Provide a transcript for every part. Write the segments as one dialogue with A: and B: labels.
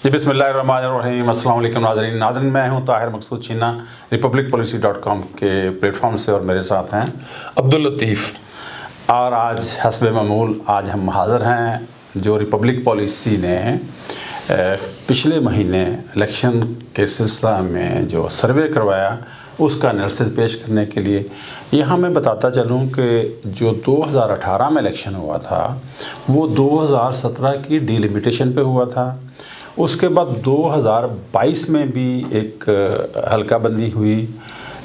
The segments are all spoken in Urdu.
A: جی بسم اللہ الرحمن الرحیم۔ السلام علیکم ناظرین میں ہوں طاہر مقصود چینا republicpolicy.com کے پلیٹ فارم سے، اور میرے ساتھ ہیں
B: عبداللطیف۔
A: اور آج حسب معمول ہم حاضر ہیں جو ریپبلک پالیسی نے پچھلے مہینے الیکشن کے سلسلہ میں جو سروے کروایا اس کا انالیسس پیش کرنے کے لیے۔ یہاں میں بتاتا چلوں کہ جو 2018 میں الیکشن ہوا تھا وہ 2017 کی ڈیلیمیٹیشن پہ ہوا تھا۔ اس کے بعد 2022 میں بھی ایک حلقہ بندی ہوئی،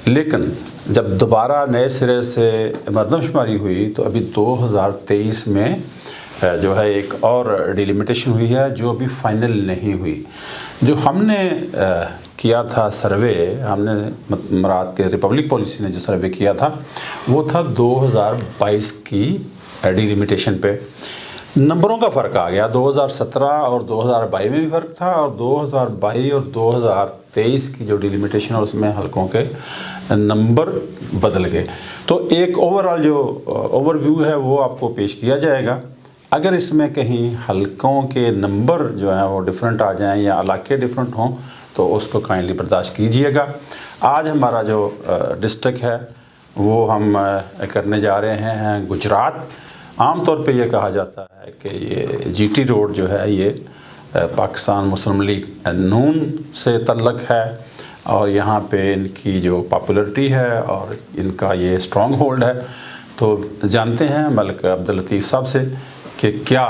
A: لیکن جب دوبارہ نئے سرے سے مردم شماری ہوئی تو ابھی 2023 میں جو ہے ایک اور ڈیلیمیٹیشن ہوئی ہے جو ابھی فائنل نہیں ہوئی۔ جو ہم نے کیا تھا سروے، ہم نے مراد کے ریپبلک پالیسی نے جو سروے کیا تھا وہ تھا 2022 کی ڈیلیمیٹیشن پہ۔ نمبروں کا فرق آ گیا، 2017 اور 2022 میں بھی فرق تھا، اور 2022 اور 2023 کی جو ڈیلیمیٹیشن ہے اس میں حلقوں کے نمبر بدل گئے۔ تو ایک اوورآل جو اوور ویو ہے وہ آپ کو پیش کیا جائے گا۔ اگر اس میں کہیں حلقوں کے نمبر جو ہیں وہ ڈیفرنٹ آ جائیں یا علاقے ڈیفرنٹ ہوں تو اس کو کائنڈلی برداشت کیجئے گا۔ آج ہمارا جو ڈسٹرکٹ ہے وہ ہم کرنے جا رہے ہیں گجرات۔ عام طور پہ یہ کہا جاتا ہے کہ یہ جی ٹی روڈ جو ہے یہ پاکستان مسلم لیگ نون سے تعلق ہے، اور یہاں پہ ان کی جو پاپولرٹی ہے اور ان کا یہ اسٹرانگ ہولڈ ہے۔ تو جانتے ہیں ملک عبداللطیف صاحب سے کہ کیا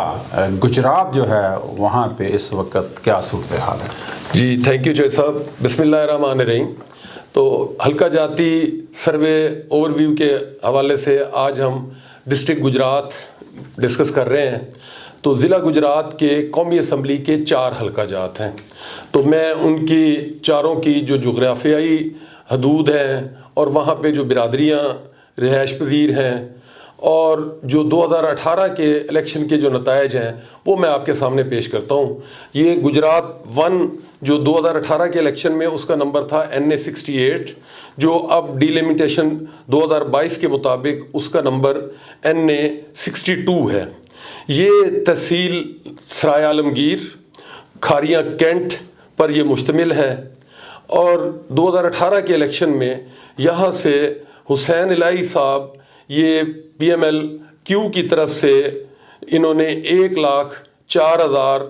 A: گجرات جو ہے وہاں پہ اس وقت کیا صورتحال ہے۔
B: جی تھینک یو جوئی صاحب۔ بسم اللہ الرحمن الرحیم۔ تو حلقہ جاتی سروے اوور ویو کے حوالے سے آج ہم ڈسٹرکٹ گجرات ڈسکس کر رہے ہیں۔ تو ضلع گجرات کے قومی اسمبلی کے 4 حلقہ جات ہیں۔ تو میں ان کی چاروں کی جو جغرافیائی حدود ہیں اور وہاں پہ جو برادریاں رہائش پذیر ہیں اور جو 2018 کے الیکشن کے جو نتائج ہیں وہ میں آپ کے سامنے پیش کرتا ہوں۔ یہ گجرات 1 جو 2018 کے الیکشن میں اس کا نمبر تھا NA 68، جو اب ڈیلیمیٹیشن 2022 کے مطابق اس کا نمبر NA 62 ہے۔ یہ تحصیل سرائے عالمگیر کھاریاں کینٹ پر یہ مشتمل ہے، اور 2018 کے الیکشن میں یہاں سے حسین الہی صاحب یہ PMLQ کی طرف سے انہوں نے 1,04,000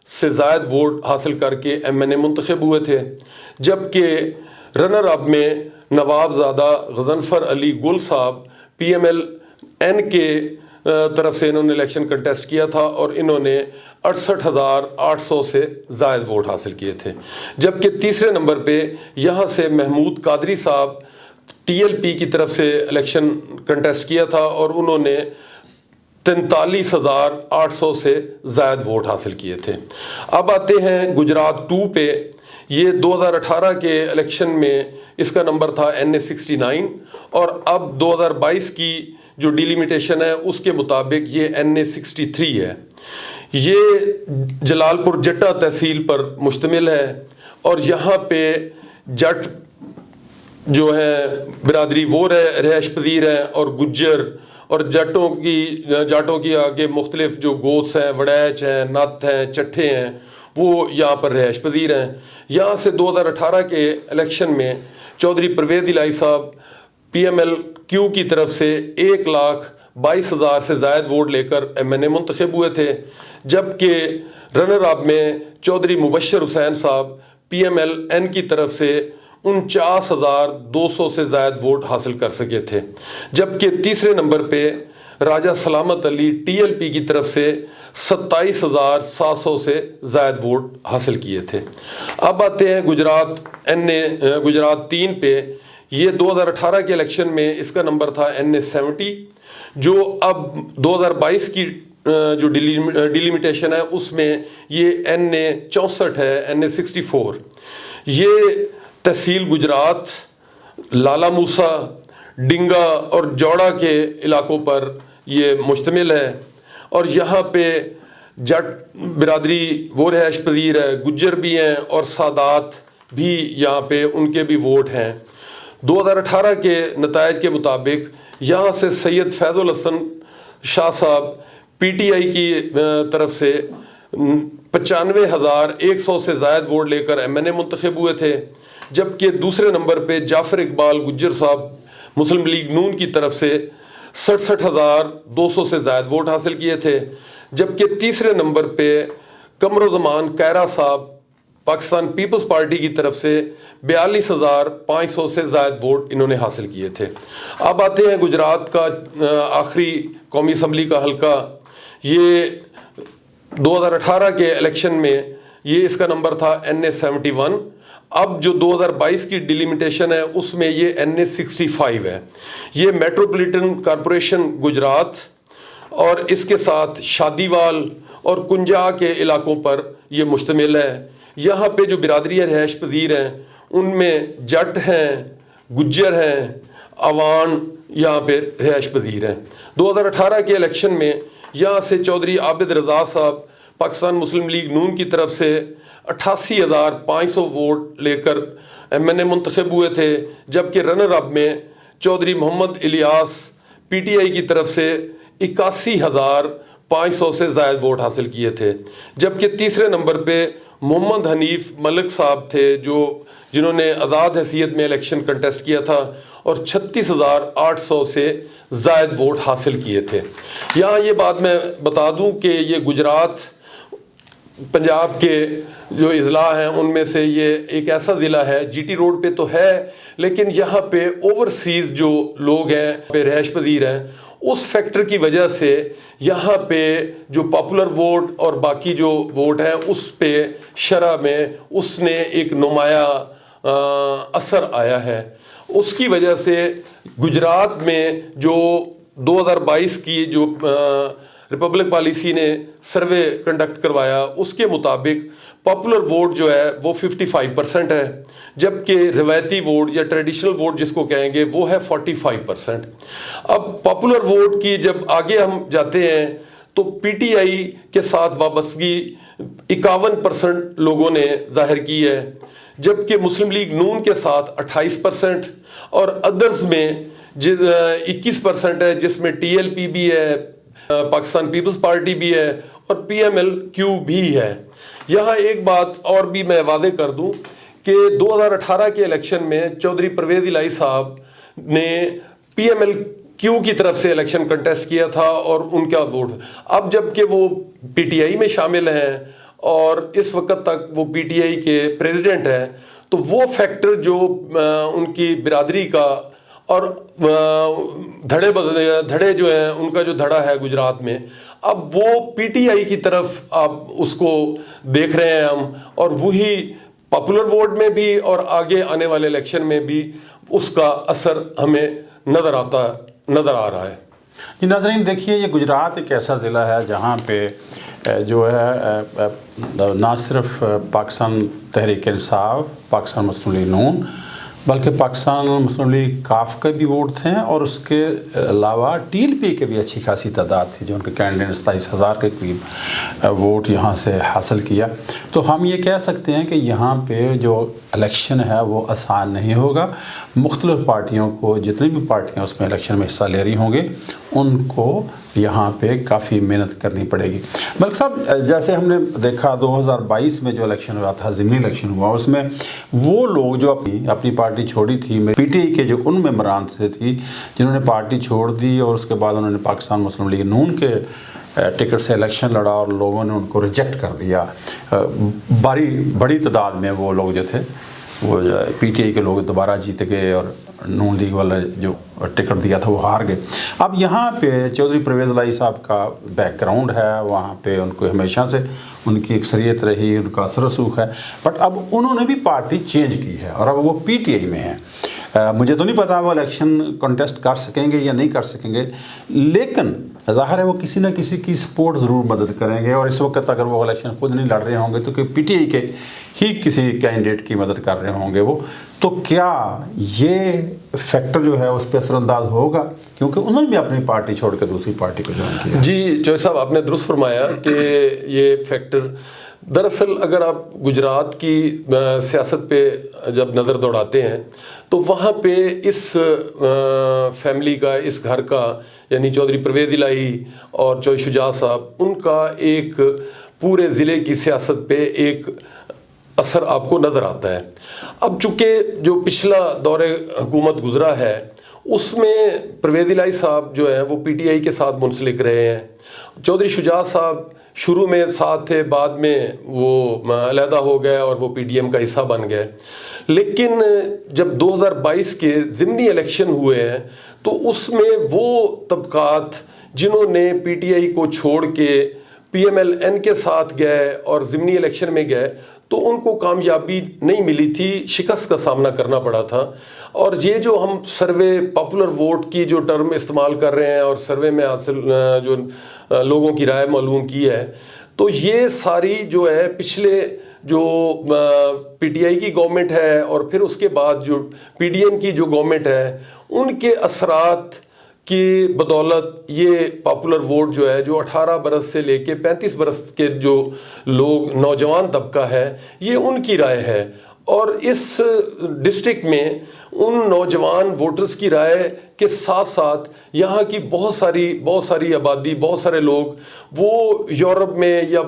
B: سے زائد ووٹ حاصل کر کے MNA منتخب ہوئے تھے، جبکہ رنر اپ میں نواب زادہ غضنفر علی گل صاحب PMLN کے طرف سے انہوں نے الیکشن کنٹیسٹ کیا تھا اور انہوں نے 68,800 سے زائد ووٹ حاصل کیے تھے۔ جبکہ تیسرے نمبر پہ یہاں سے محمود قادری صاحب TLP کی طرف سے الیکشن کنٹیسٹ کیا تھا اور انہوں نے 43,800 سے زائد ووٹ حاصل کیے تھے۔ اب آتے ہیں گجرات 2 پہ۔ یہ 2018 کے الیکشن میں اس کا نمبر تھا NA 69، اور اب 2022 کی جو ڈیلیمیٹیشن ہے اس کے مطابق یہ NA 63 ہے۔ یہ جلال پور جٹا تحصیل پر مشتمل ہے، اور یہاں پہ جٹ جو ہے برادری وہ رہائش پذیر ہیں، اور گجر اور جاٹوں کی آگے مختلف جو گوتس ہیں، وڑیچ ہیں، نت ہیں، چٹھے ہیں، وہ یہاں پر رہائش پذیر ہیں۔ یہاں سے 2018 کے الیکشن میں چودھری پرویز الہی صاحب PMLQ کی طرف سے 1,22,000 سے زائد ووٹ لے کر MNA منتخب ہوئے تھے، جبکہ رنر اپ میں چودھری مبشر حسین صاحب PMLN کی طرف سے 49,200 سے زائد ووٹ حاصل کر سکے تھے، جبکہ تیسرے نمبر پہ راجہ سلامت علی TLP کی طرف سے 27,700 سے زائد ووٹ حاصل کیے تھے۔ اب آتے ہیں گجرات 3 پہ۔ یہ 2018 کے الیکشن میں اس کا نمبر تھا NA 70، جو اب 2022 کی جو ڈیلیمیٹیشن ہے اس میں یہ NA 64 ہے، NA 64۔ یہ تحصیل گجرات لالا موسا ڈنگا اور جوڑا کے علاقوں پر یہ مشتمل ہے، اور یہاں پہ جٹ برادری وہ رہائش پذیر ہے، گجر بھی ہیں اور سادات بھی یہاں پہ ان کے بھی ووٹ ہیں۔ 2018 کے نتائج کے مطابق یہاں سے سید فیض الحسن شاہ صاحب PTI کی طرف سے 95,100 سے زائد ووٹ لے کر MNA منتخب ہوئے تھے، جبکہ دوسرے نمبر پہ جعفر اقبال گجر صاحب مسلم لیگ نون کی طرف سے 67,200 سے زائد ووٹ حاصل کیے تھے، جبکہ تیسرے نمبر پہ قمرالزمان کائرہ صاحب پاکستان پیپلز پارٹی کی طرف سے 42,500 سے زائد ووٹ انہوں نے حاصل کیے تھے۔ اب آتے ہیں گجرات کا آخری قومی اسمبلی کا حلقہ۔ یہ 2018 کے الیکشن میں یہ اس کا نمبر تھا NA71، اب جو 2022 کی ڈیلیمیٹیشن ہے اس میں یہ NA65 ہے۔ یہ میٹروپولیٹن کارپوریشن گجرات اور اس کے ساتھ شادیوال اور کنجا کے علاقوں پر یہ مشتمل ہے۔ یہاں پہ جو برادری رہائش پذیر ہیں ان میں جٹ ہیں، گجر ہیں، عوان یہاں پہ رہائش پذیر ہیں۔ 2018 کے الیکشن میں یہاں سے چودھری عابد رضا صاحب پاکستان مسلم لیگ نون کی طرف سے 88,500 ووٹ لے کر MNA منتخب ہوئے تھے، جبکہ رنر اپ میں چودھری محمد الیاس PTI کی طرف سے 81,500 سے زائد ووٹ حاصل کیے تھے، جبکہ تیسرے نمبر پہ محمد حنیف ملک صاحب تھے جنہوں نے آزاد حیثیت میں الیکشن کنٹیسٹ کیا تھا اور 36,800 سے زائد ووٹ حاصل کیے تھے۔ یہاں یہ بات میں بتا دوں کہ یہ گجرات پنجاب کے جو اضلاع ہیں ان میں سے یہ ایک ایسا ضلع ہے، GT روڈ پہ تو ہے لیکن یہاں پہ اوورسیز جو لوگ ہیں پہ رہائش پذیر ہیں، اس فیکٹر کی وجہ سے یہاں پہ جو پاپولر ووٹ اور باقی جو ووٹ ہیں اس پہ شرح میں اس نے ایک نمایاں اثر آیا ہے۔ اس کی وجہ سے گجرات میں جو 2022 کی جو ریپبلک پالیسی نے سروے کنڈکٹ کروایا اس کے مطابق پاپولر ووٹ جو ہے وہ 55% ہے، جبکہ روایتی ووٹ یا ٹریڈیشنل ووٹ جس کو کہیں گے وہ ہے 45%۔ اب پاپولر ووٹ کی جب آگے ہم جاتے ہیں تو PTI کے ساتھ وابستگی 51% لوگوں نے ظاہر کی ہے، جبکہ مسلم لیگ نون کے ساتھ 28% اور ادرز میں 21% ہے، جس میں TLP بھی ہے، پاکستان پیپلز پارٹی بھی ہے اور PMLQ بھی ہے۔ یہاں ایک بات اور بھی میں واضح کر دوں کہ 2018 کے الیکشن میں چودھری پرویز الہی صاحب نے PMLQ کی طرف سے الیکشن کنٹیسٹ کیا تھا اور ان کا ووٹ، اب جب کہ وہ PTI میں شامل ہیں اور اس وقت تک وہ PTI کے پریزیڈنٹ ہیں، تو وہ فیکٹر جو ان کی برادری کا اور دھڑے جو ہیں ان کا جو دھڑا ہے گجرات میں، اب وہ PTI کی طرف آپ اس کو دیکھ رہے ہیں ہم، اور وہی پاپولر ووٹ میں بھی اور آگے آنے والے الیکشن میں بھی اس کا اثر ہمیں نظر آ رہا ہے۔
A: جی ناظرین دیکھیے، یہ گجرات ایک ایسا ضلع ہے جہاں پہ جو ہے نہ صرف پاکستان تحریک انصاف، پاکستان مسلم لیگ نون، بلکہ پاکستان مسلم لیگ کاف کے بھی ووٹ تھے اور اس کے علاوہ TLP کے بھی اچھی خاصی تعداد تھی، جو ان کے کینڈیڈیٹ 27,000 کے قریب ووٹ یہاں سے حاصل کیا۔ تو ہم یہ کہہ سکتے ہیں کہ یہاں پہ جو الیکشن ہے وہ آسان نہیں ہوگا۔ مختلف پارٹیوں کو، جتنی بھی پارٹیاں اس میں الیکشن میں حصہ لے رہی ہوں گے، ان کو یہاں پہ کافی محنت کرنی پڑے گی۔ ملک صاحب، جیسے ہم نے دیکھا 2022 میں جو الیکشن ہوا تھا، ضمنی الیکشن ہوا، اس میں وہ لوگ جو اپنی پارٹی چھوڑی تھی، PTI کے جو ان ممبران سے تھی جنہوں نے پارٹی چھوڑ دی اور اس کے بعد انہوں نے پاکستان مسلم لیگ نون کے ٹکٹ سے الیکشن لڑا اور لوگوں نے ان کو ریجیکٹ کر دیا۔ بڑی تعداد میں وہ لوگ جو تھے، وہ PTI کے لوگ دوبارہ جیت گئے اور نون لیگ والے جو ٹکٹ دیا تھا وہ ہار گئے۔ اب یہاں پہ چودھری پرویز الہی صاحب کا بیک گراؤنڈ ہے، وہاں پہ ان کو ہمیشہ سے ان کی اکثریت رہی، ان کا اثر رسوخ ہے، بٹ اب انہوں نے بھی پارٹی چینج کی ہے اور اب وہ PTI میں ہیں۔ مجھے تو نہیں پتا وہ الیکشن کنٹیسٹ کر سکیں گے یا نہیں کر سکیں گے، لیکن ظاہر ہے وہ کسی نہ کسی کی سپورٹ ضرور مدد کریں گے، اور اس وقت اگر وہ الیکشن خود نہیں لڑ رہے ہوں گے تو کہ PTI کے ہی کسی کینڈیڈیٹ کی مدد کر رہے ہوں گے وہ، تو کیا یہ فیکٹر جو ہے اس پہ اثر انداز ہوگا؟ کیونکہ انہوں نے بھی اپنی پارٹی چھوڑ کے دوسری پارٹی کو جوائن کیا۔
B: جی چوہے صاحب، آپ نے درست فرمایا کہ یہ فیکٹر دراصل اگر آپ گجرات کی سیاست پہ جب نظر دوڑاتے ہیں تو وہاں پہ اس فیملی کا، اس گھر کا، یعنی چودھری پرویز الہی اور چودھری شجاع صاحب، ان کا ایک پورے ضلع کی سیاست پہ ایک اثر آپ کو نظر آتا ہے۔ اب چونکہ جو پچھلا دور حکومت گزرا ہے اس میں پرویز الہی صاحب جو ہیں وہ پی ٹی آئی کے ساتھ منسلک رہے ہیں، چودھری شجاعت صاحب شروع میں ساتھ تھے، بعد میں وہ علیحدہ ہو گئے اور وہ پی ڈی ایم کا حصہ بن گئے، لیکن جب 2022 کے ضمنی الیکشن ہوئے ہیں تو اس میں وہ طبقات جنہوں نے پی ٹی آئی کو چھوڑ کے پی ایم ایل این کے ساتھ گئے اور ضمنی الیکشن میں گئے تو ان کو کامیابی نہیں ملی تھی، شکست کا سامنا کرنا پڑا تھا۔ اور یہ جو ہم سروے پاپولر ووٹ کی جو ٹرم استعمال کر رہے ہیں اور سروے میں حاصل جو لوگوں کی رائے معلوم کی ہے، تو یہ ساری جو ہے پچھلے جو پی ٹی آئی کی گورنمنٹ ہے اور پھر اس کے بعد جو پی ڈی ایم کی جو گورنمنٹ ہے ان کے اثرات کی بدولت یہ پاپولر ووٹ جو ہے جو 18 برس سے لے کے 35 برس کے جو لوگ نوجوان طبقہ ہے یہ ان کی رائے ہے، اور اس ڈسٹرکٹ میں ان نوجوان ووٹرز کی رائے کے ساتھ ساتھ یہاں کی بہت ساری آبادی، بہت سارے لوگ وہ یورپ میں یا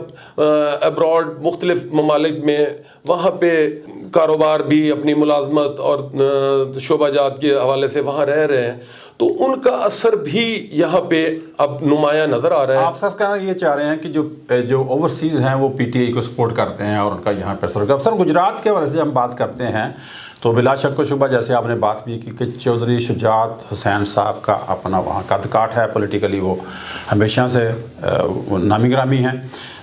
B: ابراڈ مختلف ممالک میں وہاں پہ کاروبار بھی، اپنی ملازمت اور شعبہ جات کے حوالے سے وہاں رہ رہے ہیں، تو ان کا اثر بھی یہاں پہ اب نمایاں نظر آ رہا ہے۔
A: آپ فرض کرنا یہ چاہ رہے ہیں کہ جو اوورسیز ہیں وہ پی ٹی آئی کو سپورٹ کرتے ہیں اور ان کا یہاں پہ اثر، اکثر گجرات کے حوالے سے ہم بات کرتے ہیں تو بلا شک و شبہ جیسے آپ نے بات بھی کی کہ چودھری شجاعت حسین صاحب کا اپنا وہاں قد کاٹ ہے، پولیٹیکلی وہ ہمیشہ سے نامی گرامی ہیں،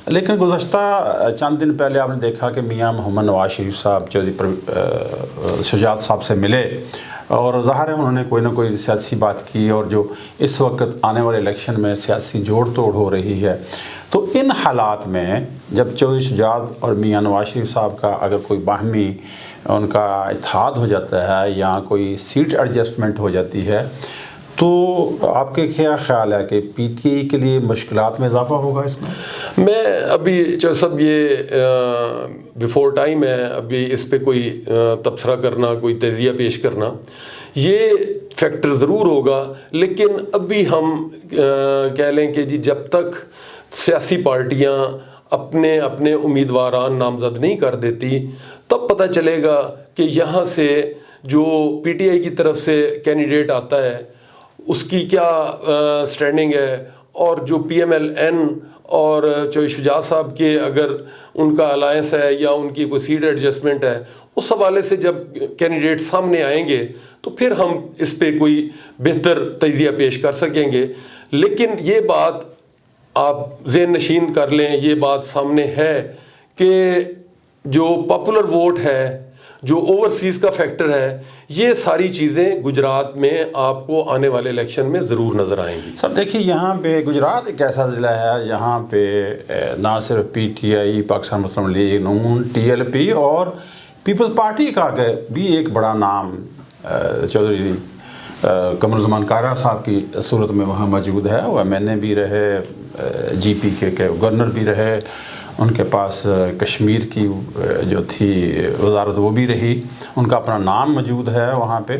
A: لیکن گزشتہ چند دن پہلے آپ نے دیکھا کہ میاں محمد نواز شریف صاحب چودھری شجاعت صاحب سے ملے اور ظاہر ہے انہوں نے کوئی نہ کوئی سیاسی بات کی، اور جو اس وقت آنے والے الیکشن میں سیاسی جوڑ توڑ ہو رہی ہے، تو ان حالات میں جب چودھری شجاعت اور میاں نواز شریف صاحب کا اگر کوئی باہمی ان کا اتحاد ہو جاتا ہے یا کوئی سیٹ ایڈجسٹمنٹ ہو جاتی ہے تو آپ کے کیا خیال ہے کہ پی ٹی آئی کے لیے مشکلات میں اضافہ ہوگا اس میں
B: ابھی سب یہ بیفور ٹائم ہے، ابھی اس پہ کوئی تبصرہ کرنا، کوئی تجزیہ پیش کرنا، یہ فیکٹر ضرور ہوگا، لیکن ابھی ہم کہہ لیں کہ جی جب تک سیاسی پارٹیاں اپنے امیدواران نامزد نہیں کر دیتی تب پتہ چلے گا کہ یہاں سے جو پی ٹی آئی کی طرف سے کینڈیڈیٹ آتا ہے اس کی کیا سٹینڈنگ ہے، اور جو پی ایم ایل این اور چودھری شجاعت صاحب کے اگر ان کا الائنس ہے یا ان کی کوئی سیٹ ایڈجسٹمنٹ ہے، اس حوالے سے جب کینڈیڈیٹ سامنے آئیں گے تو پھر ہم اس پہ کوئی بہتر تجزیہ پیش کر سکیں گے۔ لیکن یہ بات آپ ذہن نشین کر لیں، یہ بات سامنے ہے کہ جو پاپولر ووٹ ہے، جو اوورسیز کا فیکٹر ہے، یہ ساری چیزیں گجرات میں آپ کو آنے والے الیکشن میں ضرور نظر آئیں گی۔
A: سر دیکھیے یہاں پہ گجرات ایک ایسا ضلع ہے یہاں پہ نہ صرف P T I, Pakistan Muslim League Noon, T L P اور پیپلز پارٹی کا بھی ایک بڑا نام چودھری قمر الزمان کائرہ صاحب کی صورت میں وہاں موجود ہے، وہ ایم این اے بھی رہے، جی پی کے گورنر بھی رہے، ان کے پاس کشمیر کی جو تھی وزارت وہ بھی رہی، ان کا اپنا نام موجود ہے وہاں پہ۔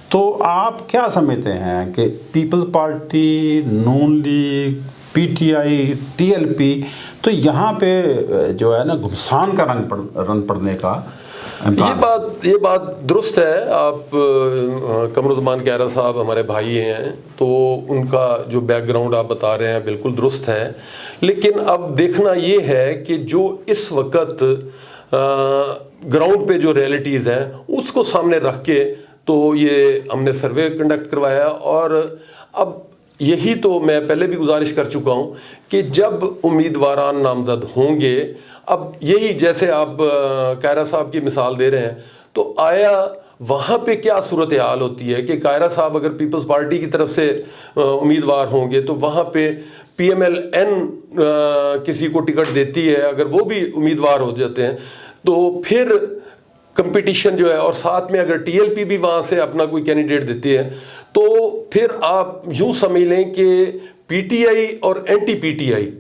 A: تو آپ کیا سمجھتے ہیں کہ People Party, Noon League, P T I, T L P, تو یہاں پہ جو ہے نا گھمسان کا رنگ پڑنے کا
B: یہ بات درست ہے۔ آپ قمر الزمان کائرہ صاحب ہمارے بھائی ہیں تو ان کا جو بیک گراؤنڈ آپ بتا رہے ہیں بالکل درست ہے، لیکن اب دیکھنا یہ ہے کہ جو اس وقت گراؤنڈ پہ جو ریئلٹیز ہیں اس کو سامنے رکھ کے تو یہ ہم نے سروے کنڈکٹ کروایا، اور اب یہی تو میں پہلے بھی گزارش کر چکا ہوں کہ جب امیدواران نامزد ہوں گے، اب یہی جیسے آپ کائرہ صاحب کی مثال دے رہے ہیں، تو آیا وہاں پہ کیا صورتحال ہوتی ہے کہ کائرہ صاحب اگر پیپلز پارٹی کی طرف سے امیدوار ہوں گے تو وہاں پہ پی ایم ایل این کسی کو ٹکٹ دیتی ہے، اگر وہ بھی امیدوار ہو جاتے ہیں تو پھر کمپٹیشن جو ہے، اور ساتھ میں اگر ٹی ایل پی بھی وہاں سے اپنا کوئی کینڈیڈیٹ دیتی ہے تو پھر آپ یوں سمجھ لیں کہ پی ٹی آئی اور اینٹی پی ٹی آئی،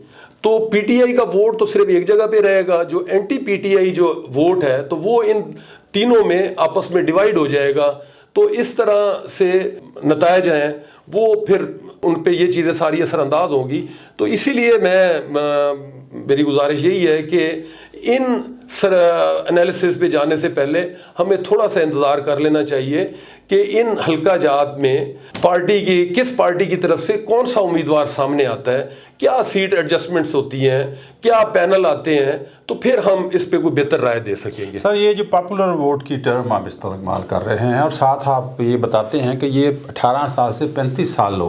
B: تو پی ٹی آئی کا ووٹ تو صرف ایک جگہ پہ رہے گا، جو اینٹی پی ٹی آئی جو ووٹ ہے تو وہ ان تینوں میں آپس میں ڈیوائیڈ ہو جائے گا، تو اس طرح سے نتائج ہیں وہ پھر ان پہ یہ چیزیں ساری اثر انداز ہوں گی. تو اسی لیے میری گزارش یہی ہے کہ ان انالیسس پہ جانے سے پہلے ہمیں تھوڑا سا انتظار کر لینا چاہیے کہ ان حلقہ جات میں کس پارٹی کی طرف سے کون سا امیدوار سامنے آتا ہے, کیا سیٹ ایڈجسٹمنٹس ہوتی ہیں, کیا پینل آتے ہیں, تو پھر ہم اس پہ کوئی بہتر رائے دے سکیں گے.
A: سر یہ جو پاپولر ووٹ کی ٹرم آپ استعمال کر رہے ہیں اور ساتھ آپ یہ بتاتے ہیں کہ یہ 18 سال سے 35 سال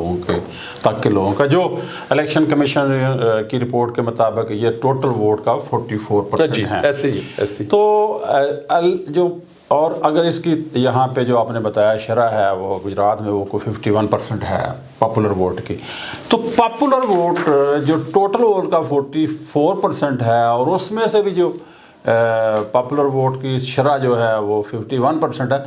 A: تک کے لوگوں کا جو الیکشن کمیشن کی رپورٹ کے مطابق یہ ٹوٹل ووٹ کا 44% ہے.
B: ایسے
A: تو جو اور اگر اس کی یہاں پہ جو آپ نے بتایا شرح ہے وہ گجرات میں وہ کوئی 51% ہے پاپولر ووٹ کی, تو پاپولر ووٹ جو ٹوٹل ووٹ کا 44% ہے اور اس میں سے بھی جو پاپولر ووٹ کی شرح جو ہے وہ 51% ہے,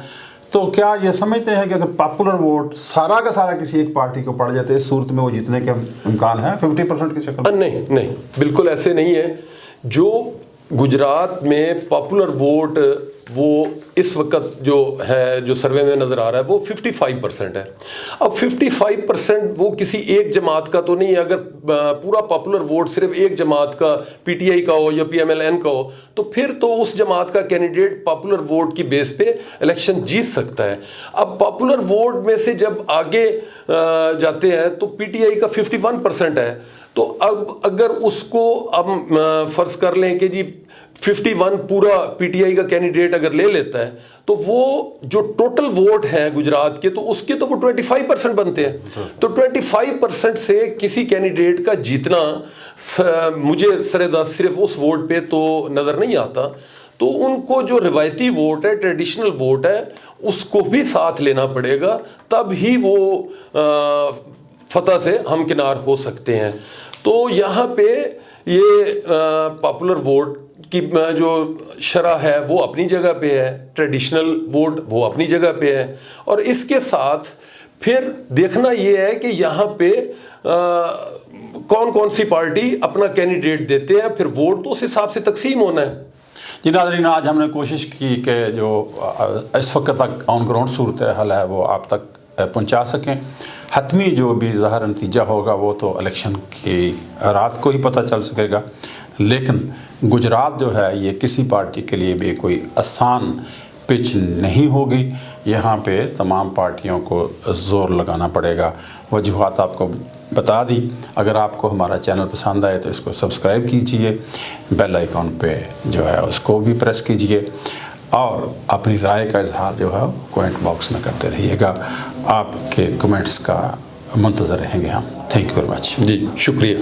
A: تو کیا یہ سمجھتے ہیں کہ اگر پاپولر ووٹ سارا کا سارا کسی ایک پارٹی کو پڑ جاتے اس صورت میں وہ جیتنے کے امکان ہے 50% کی شکل میں؟
B: نہیں, بالکل ایسے نہیں ہے. جو گجرات میں پاپولر ووٹ وہ اس وقت جو ہے جو سروے میں نظر آ رہا ہے وہ 55% ہے. اب 55% وہ کسی ایک جماعت کا تو نہیں ہے. اگر پورا پاپولر ووٹ صرف ایک جماعت کا پی ٹی آئی کا ہو یا PMLN کا ہو تو پھر تو اس جماعت کا کینڈیڈیٹ پاپولر ووٹ کی بیس پہ الیکشن جیت سکتا ہے. اب پاپولر ووٹ میں سے جب آگے جاتے ہیں تو پی ٹی آئی کا 51% ہے. تو اب اگر اس کو ہم فرض کر لیں کہ جی 51 پورا پی ٹی آئی کا کینڈیڈیٹ اگر لے لیتا ہے تو وہ جو ٹوٹل ووٹ ہیں گجرات کے تو اس کے تو وہ 25% بنتے ہیں. تو 25% سے کسی کینڈیڈیٹ کا جیتنا مجھے سرے صرف اس ووٹ پہ تو نظر نہیں آتا. تو ان کو جو روایتی ووٹ ہے, ٹریڈیشنل ووٹ ہے, اس کو بھی ساتھ لینا پڑے گا, تب ہی وہ فتح سے ہمکنار ہو سکتے ہیں. تو یہاں پہ یہ پاپولر ووٹ کی جو شرح ہے وہ اپنی جگہ پہ ہے, ٹریڈیشنل ووٹ وہ اپنی جگہ پہ ہے, اور اس کے ساتھ پھر دیکھنا یہ ہے کہ یہاں پہ کون سی پارٹی اپنا کینڈیڈیٹ دیتے ہیں, پھر ووٹ تو اس حساب سے تقسیم ہونا ہے.
A: جی ناظرین, آج ہم نے کوشش کی کہ جو اس وقت تک آن گراؤنڈ صورتحال ہے وہ آپ تک پہنچا سکیں. حتمی جو بھی ظاہر نتیجہ ہوگا وہ تو الیکشن کی رات کو ہی پتہ چل سکے گا, لیکن گجرات جو ہے یہ کسی پارٹی کے لیے بھی کوئی آسان پچ نہیں ہوگی. یہاں پہ تمام پارٹیوں کو زور لگانا پڑے گا. وجوہات آپ کو بتا دی. اگر آپ کو ہمارا چینل پسند آئے تو اس کو سبسکرائب کیجئے, بیل آئیکن پہ جو ہے اس کو بھی پریس کیجئے, اور اپنی رائے کا اظہار جو ہے کومنٹ باکس میں کرتے رہیے گا. آپ کے کمنٹس کا منتظر رہیں گے ہم. Thank you very much.
B: جی شکریہ.